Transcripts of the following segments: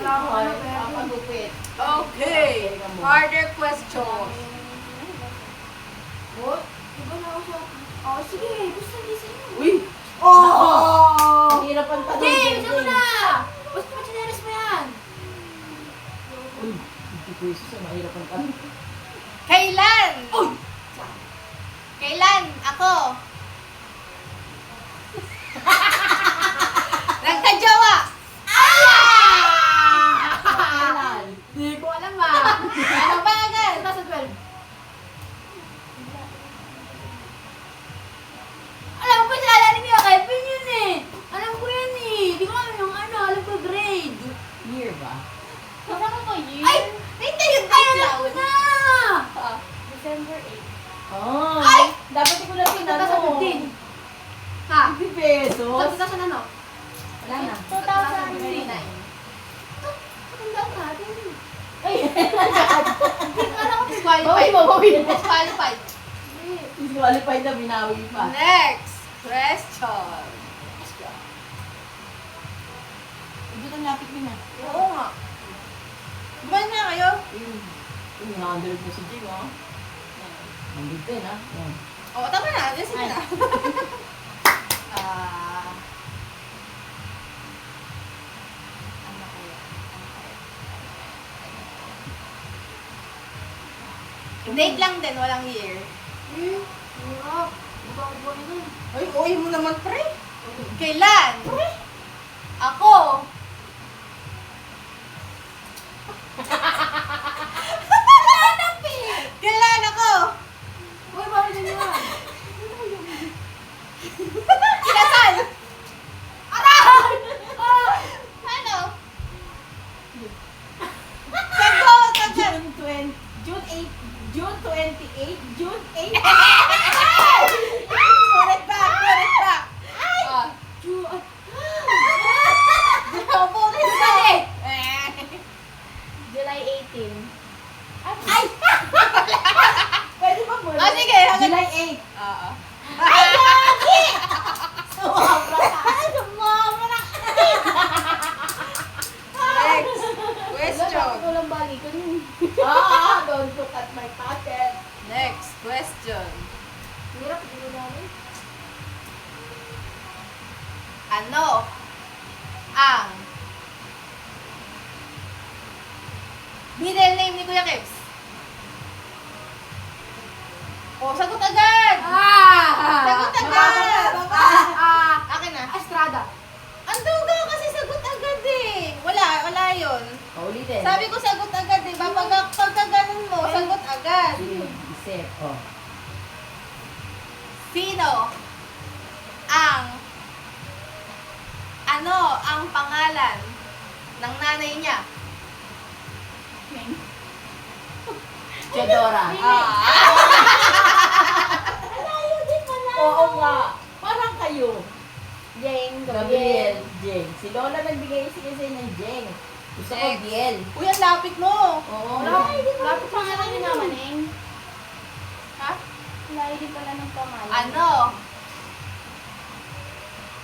Papagupit. Okay. Harder question. What? Diba na ako siya? Oh, sige. Gusto niya sa'yo. Uy! Oh! Ang hirap ang tanong. James, ako na! Basta mo chineres mo yan? Uy, hindi ko isus. Mahirap ang tanong. Kailan? Uy! Kailan ako nagka-jowa? Kailan? Hindi ko alam ah. Ano ba agad? 2012. Alam ko sa alalim niya, Kevin yun eh. Alam ko yan eh. Hindi ko alam yung ano, alam ko grade. Year ba? Kasama ko yun? Ay! Wait, ayun! Ay, alam ko na! December 8. Oh! Ay! Dapat ko na tinanong. 2015. Ha? 50 pesos? Sabi ka sa ano? Wala na. 2009. Matandaan ka. Ay! Hindi ka alam ko Bawi disqualified. mo, bawi mo. Disqualified. Disqualified na, binawi pa. Next question. Ito na lapit mo na. Oo nga. Buwan na kayo? Yung 100 mo si Jim, oh. Nandun din, ha? Yan. Oo, tama na. Yes, Ay. na. Ano kaya? Date lang din, walang year. Hirap. Buwan na. Ay, uwi mo naman, pre. Kailan? Ako. Kailan ako? Uy, bakit ganyan? Kinasal. Aray! Ano? Sagot, sagot. June 8, June 28, June 8. Correct back, correct back. Ah. Opo, Dali! July 18. Ay! Pwede ba mo? Ah, sige. July 8. Oo. Ay, gagi! Sumabra ka. Ay, sumama! Next question. Walang balikan yun. Don't look at my pattern. Next question. Hirap, hindi ko namin. Ano ang middle name ni Kuya Kebs? Oh, sagot agad! Sagot agad! Akin na. Estrada. Ang duga kasi sagot agad eh. Wala yun. Paulitin. Sabi ko sagot agad eh. Pagka ganun mo, sagot agad. Sige, isip. Oh. Sino ang pangalan ng nanay niya? Theodora. Malayo din pala. Oo nga. Parang kayo. Jane Gabriel, Jeng. Si Lola nagbigay kasi ng Jeng. Gusto ko Next. Biel. Uy, ang lapit mo. Oo. Lapit pangalan niyo naman eh. Ha? Layo din pala ng pangalan. Ano?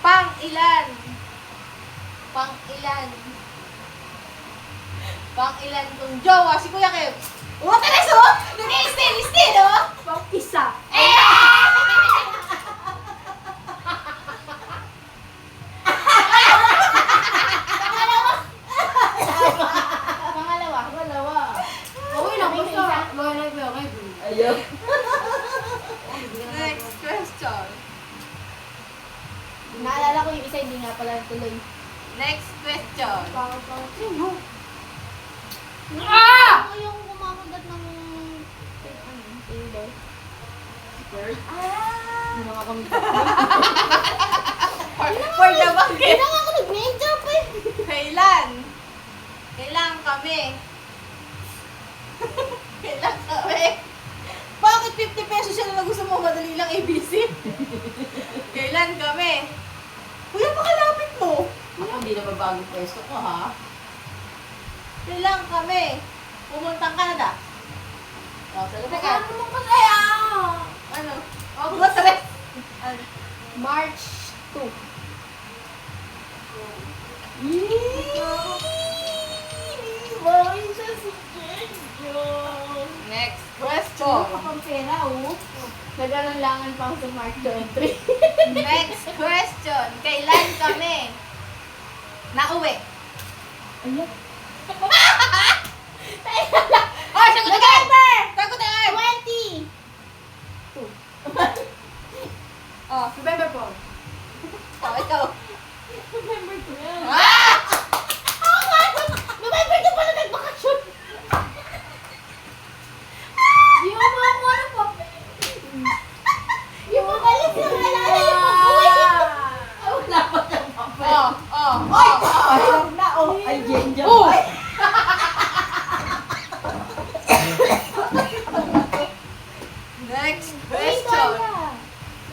Pang-ilan? Pang-ilan kung jowa si Kuya Kev? Oh, talas oh! Nag-i-still, oh! Pang-isa. Pangalawa. Walawa. Okay lang, basta. Okay. Ayun. Next question. Naalala ko yung isa, hindi nga pala tuloy. Next question. Sino? Ah! Ako yung kumakagat ng... table. Third. Ah! Mga kami. For the bucket. Hindi na nga ako nag-name drop eh. Kailan? Kailan kami? Kailan kami? Bakit 50 pesos siya na gusto mo? Madali lang ABC. Kailan kami? Kuya, pakalapit mo. Ako hindi na babagong pwesto ko, ha? Kailan kami? Pumuntang Canada. Oh, sagot Teka, ka. ano mo kasi Ano? August 3. Ano? March 2. Naglalangan pa ako sa Mark 23. Next question. Kailan kami nauwi? Ayan. Oh, sagot agad! Sagot agad! 20! Oh, November 4. oh, ikaw. November 12. Ah! Oo nga! November 2 pala nagbakasyon! Di mo ba ako ano pa? Yung makalis na nalala yung pag-uwi! Wala pa siyang papel. Oh. Na, oh. Ay, Jenja. Oh. Ay. Next Uy, question. kaya.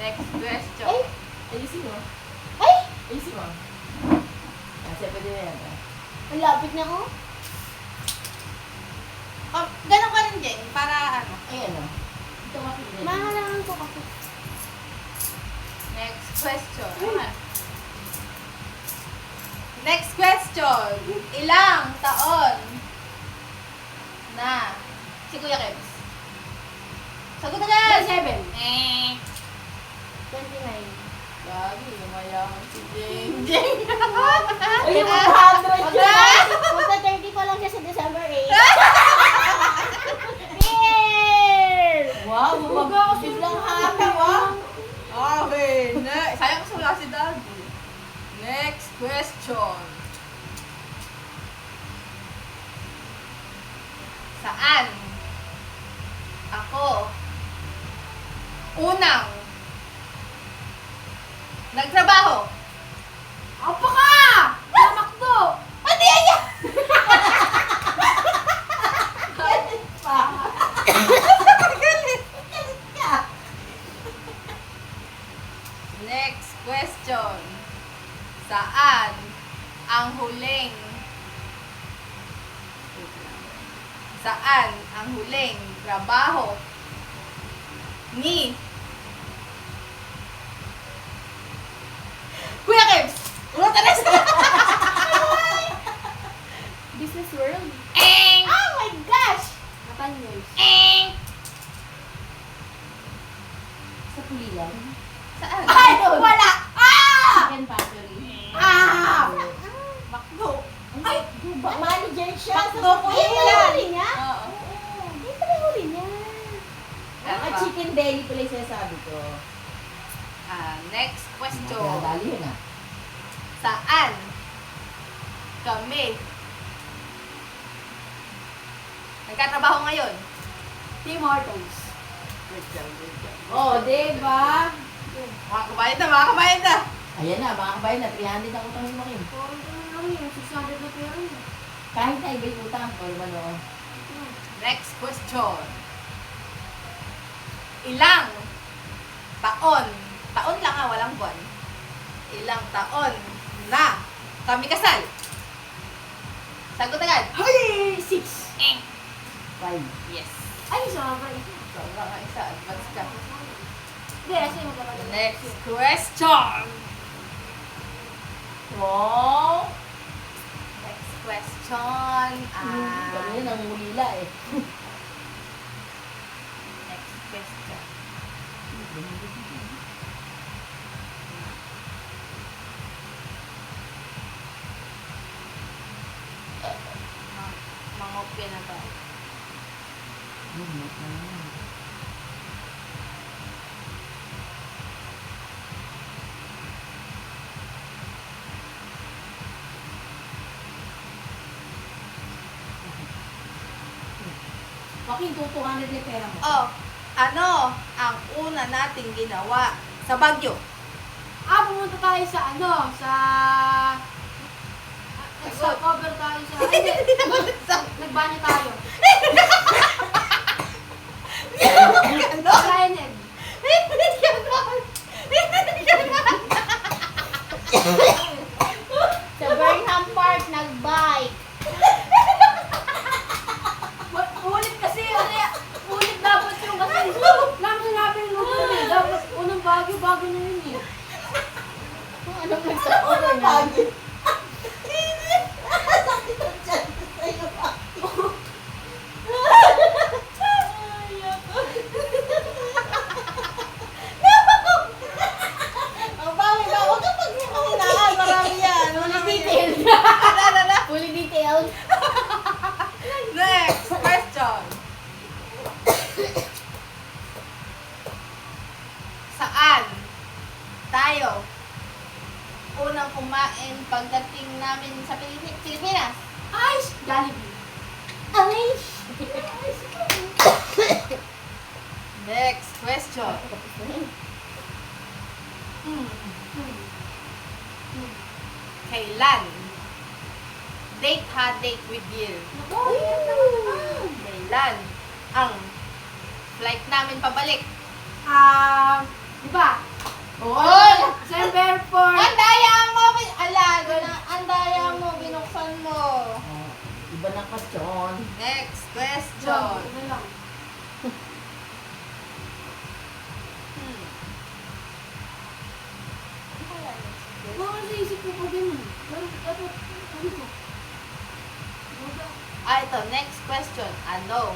Next question. Ay! Ayusin mo. Ay! Ayusin mo. Kasi pwede na yan. Ang lapit na ako. Oh, ganun ka rin, Jen, para ano. Ayan, oh. Ito kasi. Mahalangan ko kasi. Next question. Next question. Ilang taon na si Kuya Kebs? Sagot agad! 27. Eh. 29. Gabi, lumayaman si Jen. Jen! Ay, 100 Wag! Punta 30 pa lang siya sa December 8. Beer! Wow, bumaba ko lang happy, wow. Okay. Sayang kasi wala si Daddy. Next question. Saan ako unang nagtrabaho? Apa ka! Namakdo! Pati yan yan! Galit. Galit ka. Next question. Saan ang huling trabaho ni Kuya Kebs? Ulo tanas! Business world. Eng! Oh my gosh! Nakanyos. Eng! Sa Pulilan. Saan? Ay! Wala! Ah! Chicken factory. Ah! Bakdo. Ay! Manager siya. Bakdo ko Ayun pala yung huli niya? Oo. Ayun pala yung huli niya. Ang chicken belly pala yung sinasabi ko. Next question. Nadali yun, ah. Saan kami nagkatrabaho ngayon? Tim Hortons. Oh, diba? Mga kabayan na, mga kabayan na. Ayan na, mga kabayan na, 300 ang utang mo rin. Parang ano lang yun, 600 na pera yun. Kahit na iba yung utang, o naman o. Next question. Ilang taon lang walang buwan. Ilang taon na kami kasal? Sagot agad. Holy! 6! Eh. 5. Yes. Ay, sama ba isa? Sobra nga isa. Advance ka. Hindi, kasi magkakaroon. Next question. Wow! Next question. Kami yun ang ulila eh. Next question. Mangopya na ba? Joaquin, 200 na pera mo. Oh, ano ang una nating ginawa sa Baguio? Pumunta tayo sa ano, sa cover tayo sa... Hindi, nagbanyo tayo. Ano? Lionel. Sa Burnham Park, nag-bike. Ulit kasi, ulit dapat yung kasi. Lang sinabi ng lugar eh. Dapat unang bago na yun eh. Anong nagsabi na? Sakit ang tiyan ko sa'yo. down. Next question. Saan tayo unang kumain pagdating namin sa Pilipinas? Ice Jollibee. Alish! Next question. Kailan? Date ha, date with you. Kailan ang flight namin pabalik? Di ba? Oy! December 4. Ang daya mo! Ang daya mo, binuksan mo. Oh, iba na question. Next John. question. Ano lang. Hmm. Baka sa isip ko pa ganun. Pero dapat, ano ko? Ito, next question. Ano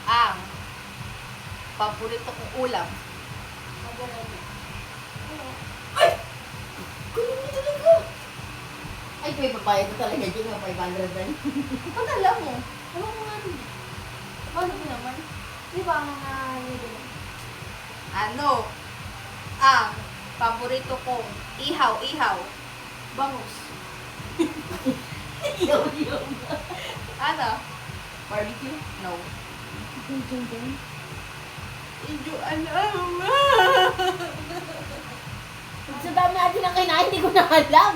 ang paborito kong ulam? Kunin mo talaga. Ay, may papayag ko talaga dyan ng 500 na yun. Ano alam mo? Ewan ko nga rin. Paano mo naman? Di ba ang nililo? Ano ang paborito kong ihaw-ihaw? Bangus. Iyaw-iyaw. Ano? Barbecue? No. Dun. Hindi alam. Sa dami natin ang kinain, hindi ko na alam.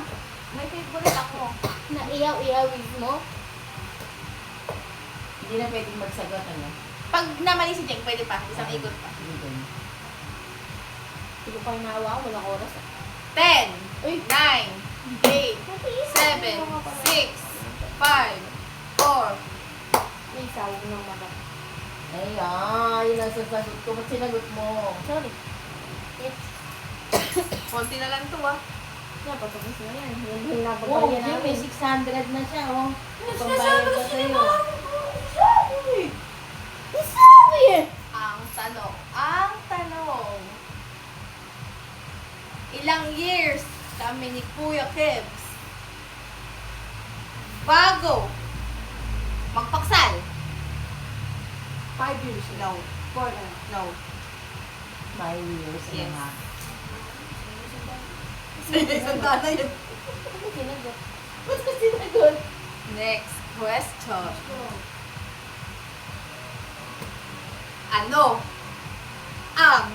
May favorite ako. Na iyaw-iyawin mo. Hindi na pwedeng magsagot, ano? Pag namali si Jeng, pwede pa. Isang ikot pa. Sige, dun. Hindi ko pa hinahawa, walang oras. 10, Uy. 9, 8, 7, 6, 5, 4. May sawag ng mata. Ay, yun ang sasagot ko. Ba't sinagot mo? Sorry. Yes. Konti na lang to ah. Napatapos na yan. Yun yung Oo, napagpalya Jim, may namin. 600 na siya, oh. Sinasabi ko Pambayad ka sa'yo. sa'yo. Sabi eh. Ang tanong. Ilang years kami ni Kuya Kebs bago magpaksal? 5 years. No. 4 No. 5 years Yes. and a half. Isang dana yun. Ano sinagot? Ba't ko sinagot? Next question. Ano ang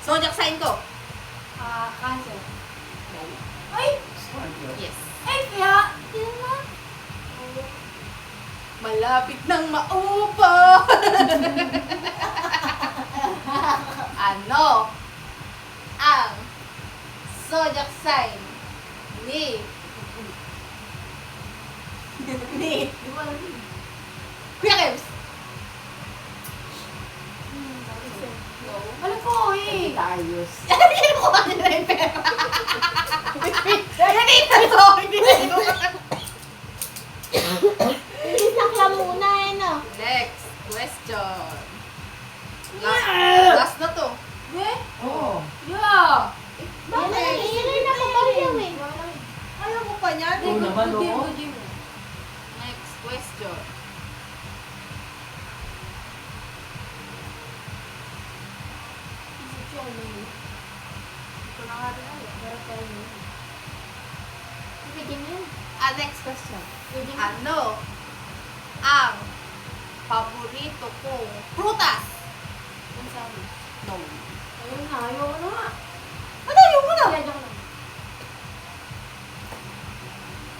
zodiac sign ko? Cancer. No. Ay! Scorpio. Yes. Ay, kaya, yun na. Malapit nang maupo. Ano ang zodiac sign ni Di ba alam yun? Kuya Kebs? No. Alam ko eh. Sagittarius. Hindi ko kanina yung pera. Yan ito. Hindi na ito. Hindi sakla muna eh, no? Next question. Yeah! Last na to. Eh? Oo. Yeah! Bakit? Yan ay nakapagyaw eh. Ayaw mo pa niyan? Oo naman, oo. Next question. Ito na nga rin alam. Next question. Ano ang paborito kong prutas? No. Ayun na, ayoko na nga. Ano yung muna? Kaya dyan lang.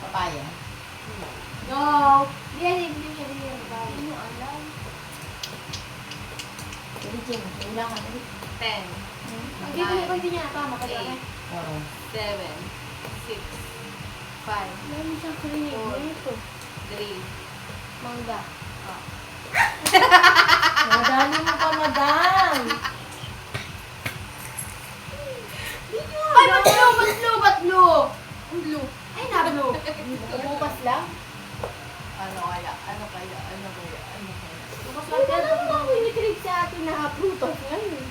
Papaya. No! Hindi siya rin. Hindi mo alam. Sige, Jim. Wala ka na. 10, Hindi niya tama ka dyan. Oo. 7, 6, 5, Meron siyang krinig. Ito. 3, Mangga. Madali mo pa, madam. Ay, batlo! Blue. Ay, na blue. Bukas lang. Ano kaya? Bukas lang yan. Ano naman kinikilig sa atin na prutas ngayon?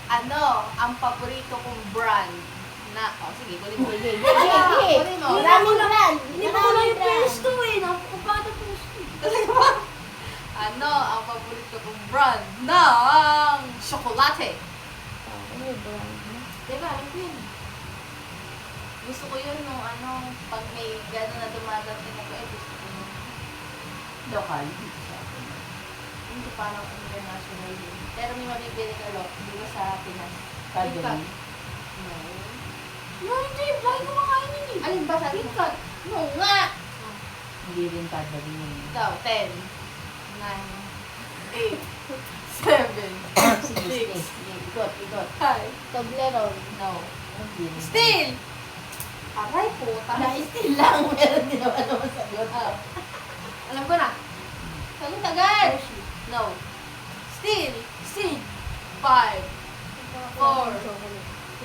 Ano ang paborito kong brand na, sige, kunin mo. Sige. Kunin mo. Maraming brand. Hindi mo ko lang yung brand. pwesto Local. Dito sa atin. Hindi parang international yun. Pero may mabibili ka lot, di ba sa Pinas? Cadbury. No. No, hindi. Lagi kumakain yun eh. Alin ba sa KitKat? No nga! Hindi rin Cadbury yun. Ikaw, 10, 9, 8, 7, Sige, sige. Ikot, ikot. 5, Toblerone. no. Hindi rin. Still! Aray po, Na-still lang. Meron din naman naman sagot. Alam ko na. Sagot agad! No. Still, 6, 5, 4,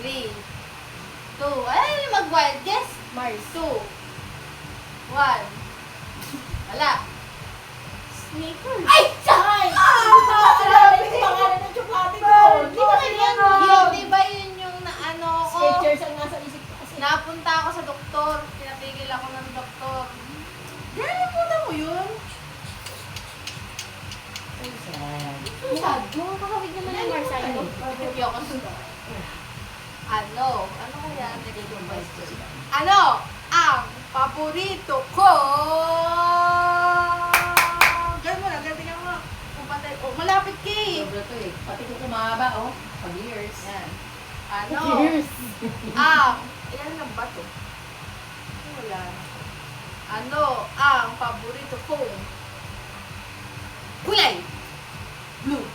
3, 2, ay, mag-wild guess. Mars. 2, 1, wala. Snickers. Ay! Sakay! Grabe yung pangalan ng tsokolate ko. Di ba yun? Yun, di ba yun yung naano ko? Skechers ang nasa isip ko kasi. Napunta ako sa doktor. Pinatigil ako ng doktor. Nalimutan mo yun? Sad. Sad. Mga kakawig naman yung Mars sa'yo. Hindi ako sa ano? Ano kaya ang nagiging question? Ano ang paborito ko? Ganun mo na, ganun mo. Kung patay, oh, malapit ka eh. Sobra to eh. Pati ko kumahaba oh. Pag years. Yan. Ano? Cheers. Ilan lang ba to? Wala na. Ano ang paborito kong kulay? Blue.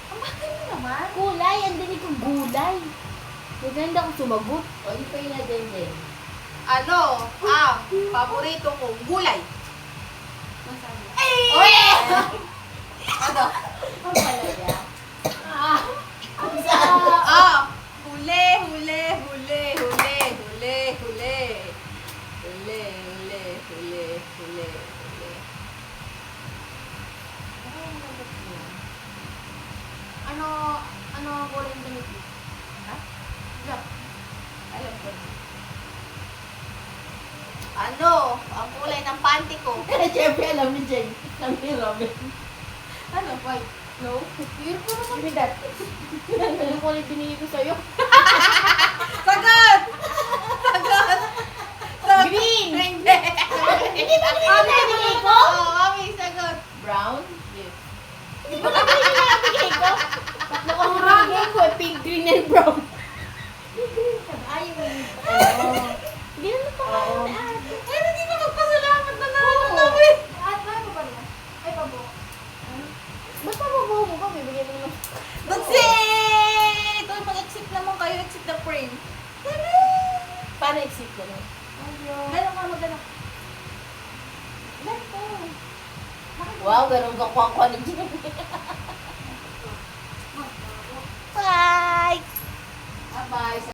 Ang bakit mo naman? Kulay. Ang dinig kong gulay. Maganda ko sumagot. O, di pa yun na din. Ano ang paborito kong gulay? Masama. Uy! Ano? Ang palaya. Ang Huli, huli, huli, huli, huli, huli. Huli, huli, huli, huli, huli. Ano ang kulay ng damit mo? Ha? Alam ko. Ano ang kulay ng panty ko? Siyempre alam ni Jen. Alam ni Robin. Ano, white? No? Hirap ko naman. Give me that. Ano kulay binigay ko sa'yo? Sagot! Sagot! Sagot! Green! Hindi! Hindi ba binigay ko? Oo, mami, sagot. Brown. Yes. Hindi ba binigay ko? Tatlo ko binigay ko. Pink, green, and brown. Ayaw mo yung Hindi naman pa Oo. Ay, hindi ko magpasalamat na naman namin. At ano pa niya? Ay, pabo. Basta mabuho mo ba? Bibigyan mo naman. That's it! Ito, mag-accept naman kayo. Accept the frame. Paano exit ko no? Gano'n ka, magano'n. Ganito. Wow, ganun ka kwang-kwa ni Jen. Bye! Bye.